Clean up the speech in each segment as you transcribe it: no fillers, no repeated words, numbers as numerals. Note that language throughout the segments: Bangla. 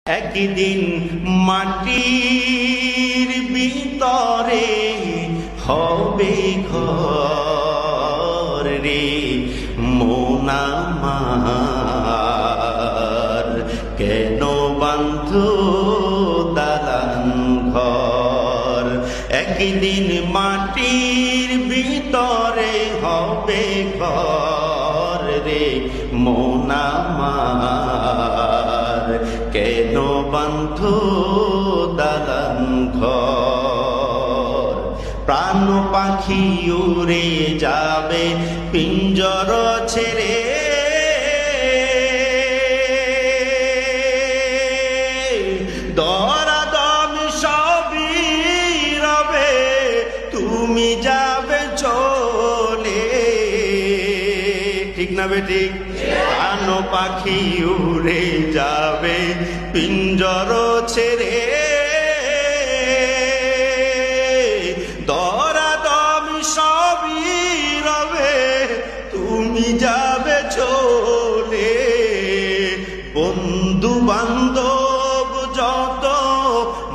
একদিন মাটির ভিতরে হবে ঘর রে মন আমার, কেন বাঁধো দালান ঘর। একদিন মাটির ভিতরে হবে ঘর রে মন আমার, কেন বাঁধো দালান ঘর। প্রাণ পাখি উড়ে যাবে পিঞ্জর ছেড়ে, দরাদম সবই রবে তুমি যাবে চলে। ঠিক না বেঠিক? প্রাণ পাখি উড়ে যাবে পিঞ্জর ছেড়ে, দরাদম সবই রবে তুমি যাবে চলে। বন্ধু বান্ধব যত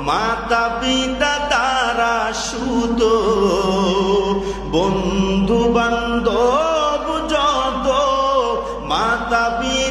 মাতা পিতা তারা সুত, বন্ধু বান্ধব যত মাতা পিতা